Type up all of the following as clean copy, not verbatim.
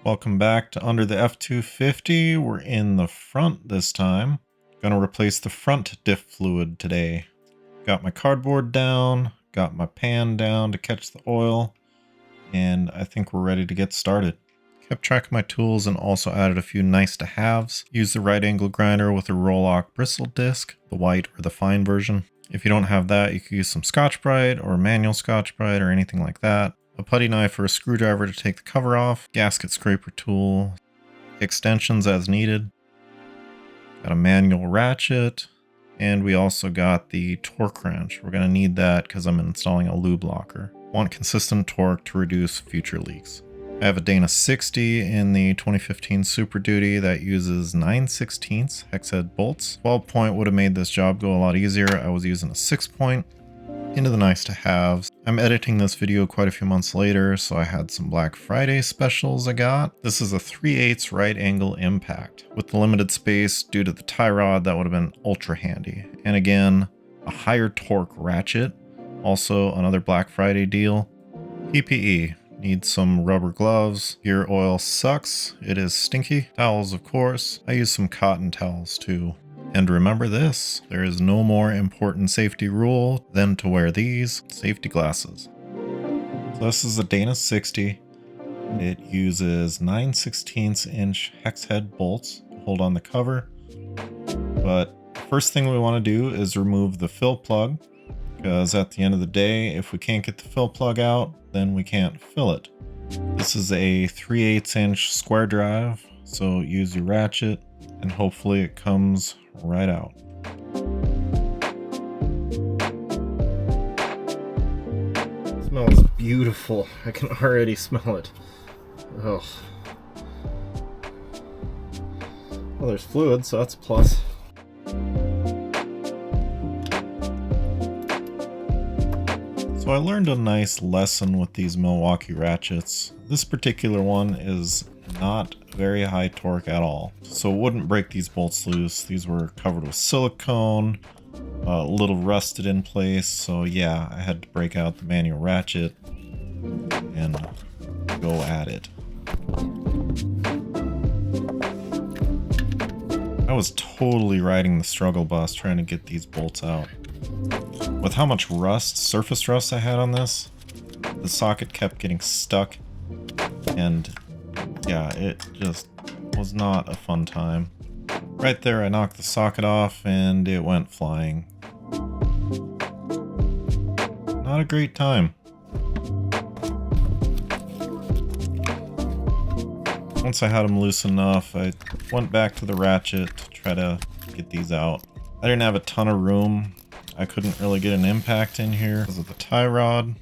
Welcome back to Under the F-250. We're in the front this time. Gonna replace the front diff fluid today. Got my cardboard down, got my pan down to catch the oil, and I think we're ready to get started. Kept track of my tools and also added a few nice to haves. Use the right angle grinder with a Roloc Bristle disc, the white or the fine version. If you don't have that, you can use some Scotch-Brite or manual Scotch-Brite or anything like that. A putty knife or a screwdriver to take the cover off, gasket scraper tool, extensions as needed. Got a manual ratchet, and we also got the torque wrench. We're going to need that because I'm installing a LubeLocker. Want consistent torque to reduce future leaks. I have a Dana 60 in the 2015 Super Duty that uses 9/16 hex head bolts. 12 point would have made this job go a lot easier. I was using a 6 point. Into the nice to haves. I'm editing this video quite a few months later, so I had some Black Friday specials I got. This is a 3/8 right angle impact. With the limited space due to the tie rod, that would have been ultra handy. And again, a higher torque ratchet. Also another Black Friday deal. PPE. Need some rubber gloves. Gear oil sucks. It is stinky. Towels, of course. I use some cotton towels too. And remember this, there is no more important safety rule than to wear these safety glasses. So this is a Dana 60. It uses 9/16 inch hex head bolts to hold on the cover. But first thing we want to do is remove the fill plug, because at the end of the day, if we can't get the fill plug out, then we can't fill it. This is a 3/8 inch square drive, so use your ratchet and hopefully it comes right out. It smells beautiful. I can already smell it. Oh. Well, there's fluid, so that's a plus. So I learned a nice lesson with these Milwaukee ratchets. This particular one is not very high torque at all, so it wouldn't break these bolts loose. These were covered with silicone, a little rusted in place, so yeah, I had to break out the manual ratchet and go at it. I was totally riding the struggle bus trying to get these bolts out. With how much rust, surface rust I had on this, the socket kept getting stuck, and yeah, it just was not a fun time. Right there, I knocked the socket off and it went flying. Not a great time. Once I had them loose enough, I went back to the ratchet to try to get these out. I didn't have a ton of room. I couldn't really get an impact in here because of the tie rod.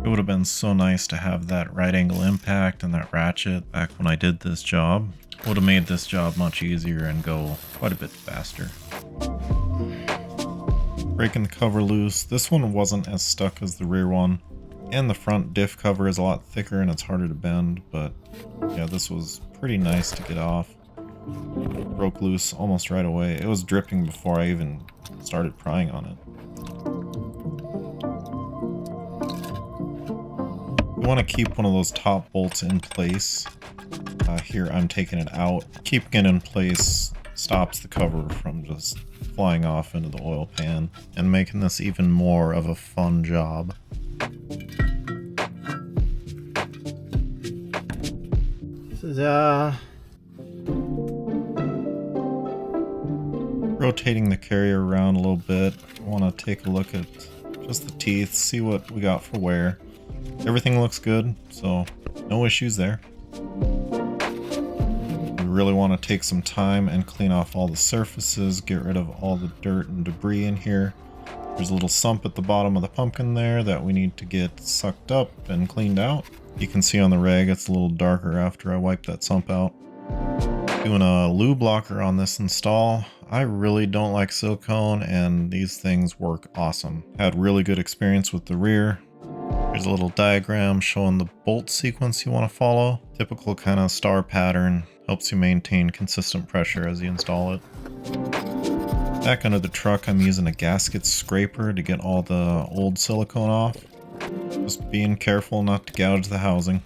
It would have been so nice to have that right angle impact and that ratchet back when I did this job. Would have made this job much easier and go quite a bit faster. Breaking the cover loose. This one wasn't as stuck as the rear one. And the front diff cover is a lot thicker and it's harder to bend, but yeah, this was pretty nice to get off. Broke loose almost right away. It was dripping before I even started prying on it. You want to keep one of those top bolts in place. Here I'm taking it out. Keeping it in place stops the cover from just flying off into the oil pan and making this even more of a fun job. This is rotating the carrier around a little bit. I want to take a look at just the teeth, see what we got for wear. Everything looks good, so no issues there. We really want to take some time and clean off all the surfaces, get rid of all the dirt and debris in here. There's a little sump at the bottom of the pumpkin there that we need to get sucked up and cleaned out. You can see on the rag it's a little darker after I wipe that sump out. Doing a LubeLocker on this install. I really don't like silicone and these things work awesome. Had really good experience with the rear. There's a little diagram showing the bolt sequence you want to follow. Typical kind of star pattern. Helps you maintain consistent pressure as you install it. Back under the truck, I'm using a gasket scraper to get all the old silicone off. Just being careful not to gouge the housing.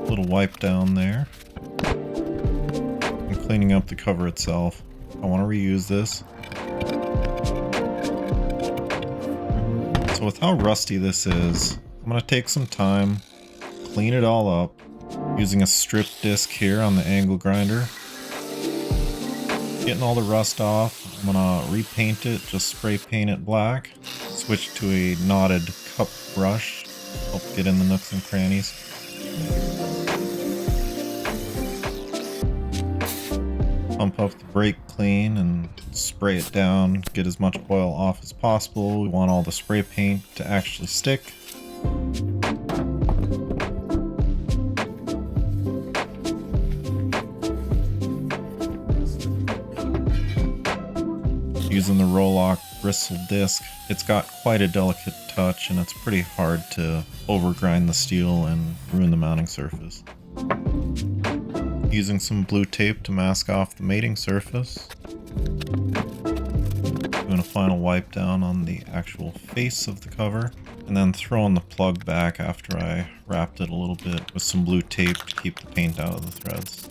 Little wipe down there. And cleaning up the cover itself. I want to reuse this. So with how rusty this is, I'm going to take some time, clean it all up, using a strip disc here on the angle grinder. Getting all the rust off, I'm going to repaint it, just spray paint it black. Switch to a knotted cup brush, help get in the nooks and crannies. Pump up the brake clean and spray it down, get as much oil off as possible. We want all the spray paint to actually stick. Using the Roloc Bristle disc, it's got quite a delicate touch and it's pretty hard to overgrind the steel and ruin the mounting surface. Using some blue tape to mask off the mating surface. Doing a final wipe down on the actual face of the cover, and then throwing the plug back after I wrapped it a little bit with some blue tape to keep the paint out of the threads.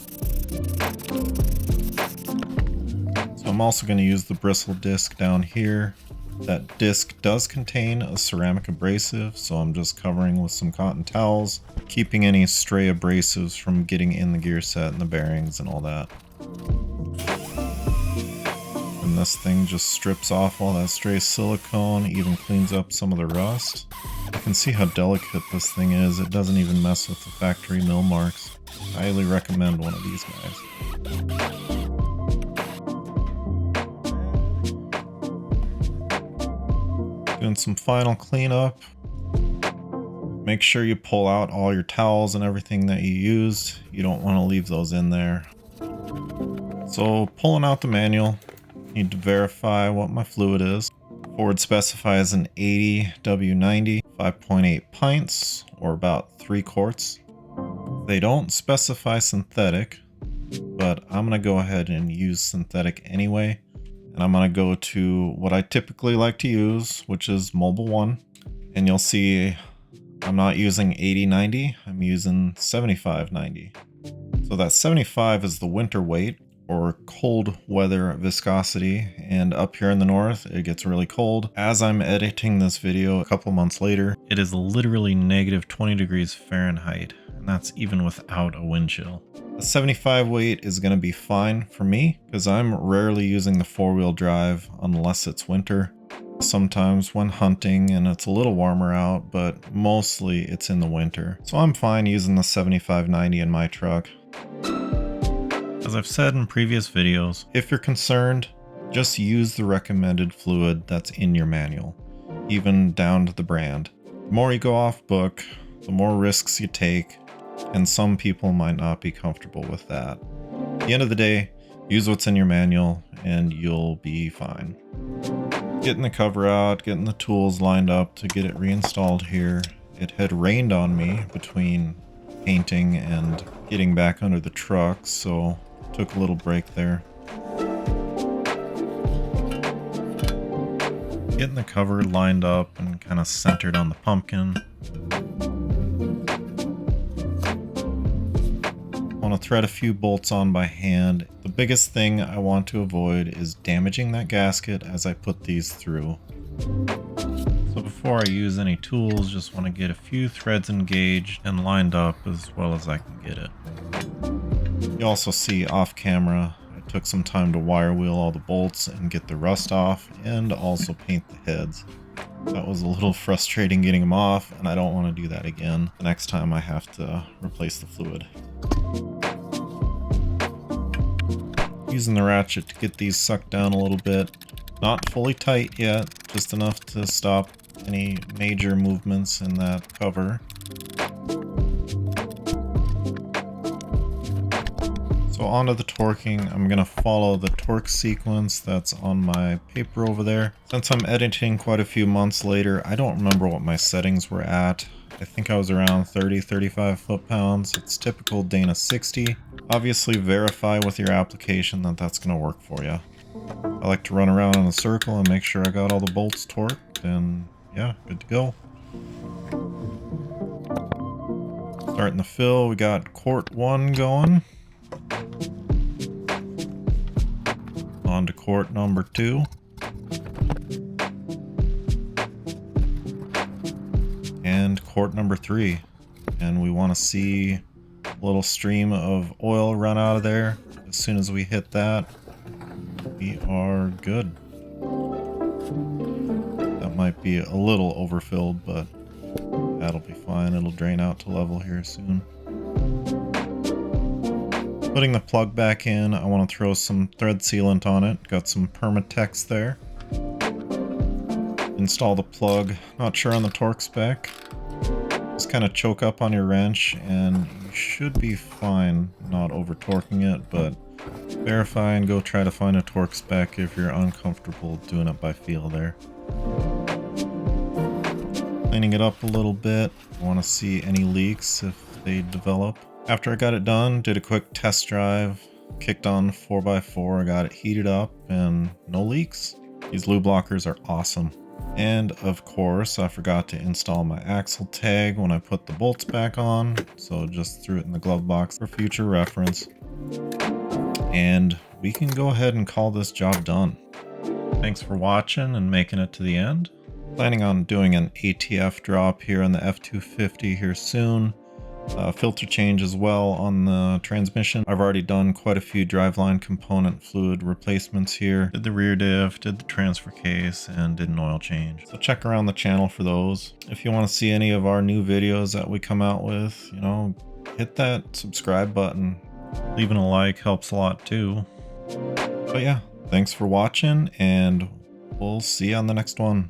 So I'm also going to use the Bristle disc down here. That disc does contain a ceramic abrasive, so I'm just covering with some cotton towels, keeping any stray abrasives from getting in the gear set and the bearings and all that. And this thing just strips off all that stray silicone, even cleans up some of the rust. You can see how delicate this thing is. It doesn't even mess with the factory mill marks. Highly recommend one of these guys. Doing some final cleanup. Make sure you pull out all your towels and everything that you used. You don't want to leave those in there. So pulling out the manual, need to verify what my fluid is. Ford specifies an 80 W90, 5.8 pints, or about 3 quarts. They don't specify synthetic, but I'm going to go ahead and use synthetic anyway. And I'm going to go to what I typically like to use, which is Mobil 1. And you'll see I'm not using 80-90, I'm using 75-90. So that 75 is the winter weight, or cold weather viscosity, and up here in the north it gets really cold. As I'm editing this video a couple months later, it is literally negative 20 degrees Fahrenheit, and that's even without a wind chill. A 75 weight is going to be fine for me because I'm rarely using the 4-wheel drive unless it's winter. Sometimes when hunting and it's a little warmer out, but mostly it's in the winter. So I'm fine using the 75-90 in my truck. As I've said in previous videos, if you're concerned, just use the recommended fluid that's in your manual, even down to the brand. The more you go off book, the more risks you take, and some people might not be comfortable with that. At the end of the day, use what's in your manual and you'll be fine. Getting the cover out, getting the tools lined up to get it reinstalled here. It had rained on me between painting and getting back under the truck, so took a little break there. Getting the cover lined up and kind of centered on the pumpkin. I want to thread a few bolts on by hand. The biggest thing I want to avoid is damaging that gasket as I put these through. So before I use any tools, just want to get a few threads engaged and lined up as well as I can get it. You also see off camera, I took some time to wire wheel all the bolts and get the rust off and also paint the heads. That was a little frustrating getting them off, and I don't want to do that again the next time I have to replace the fluid. Using the ratchet to get these sucked down a little bit. Not fully tight yet, just enough to stop any major movements in that cover. So onto the torquing, I'm going to follow the torque sequence that's on my paper over there. Since I'm editing quite a few months later, I don't remember what my settings were at. I think I was around 30-35 foot-pounds. It's typical Dana 60. Obviously verify with your application that that's going to work for you. I like to run around in a circle and make sure I got all the bolts torqued, and yeah, good to go. Starting the fill, we got quart 1 going. On to quart number 2. And quart number 3. And we want to see a little stream of oil run out of there. As soon as we hit that, we are good. That might be a little overfilled, but that'll be fine. It'll drain out to level here soon. Putting the plug back in, I want to throw some thread sealant on it. Got some Permatex there. Install the plug. Not sure on the torque spec. Just kind of choke up on your wrench and you should be fine not over torquing it, but verify and go try to find a torque spec if you're uncomfortable doing it by feel there. Cleaning it up a little bit. I want to see any leaks if they develop. After I got it done, did a quick test drive, kicked on 4x4, I got it heated up and no leaks. These LubeLockers are awesome. And of course, I forgot to install my axle tag when I put the bolts back on, so just threw it in the glove box for future reference. And we can go ahead and call this job done. Thanks for watching and making it to the end. Planning on doing an ATF drop here on the F-250 here soon. Filter change as well on the transmission. I've already done quite a few driveline component fluid replacements here. Did the rear diff, did the transfer case, and did an oil change. So check around the channel for those. If you want to see any of our new videos that we come out with, you know, hit that subscribe button. Leaving a like helps a lot too. But yeah, thanks for watching and we'll see you on the next one.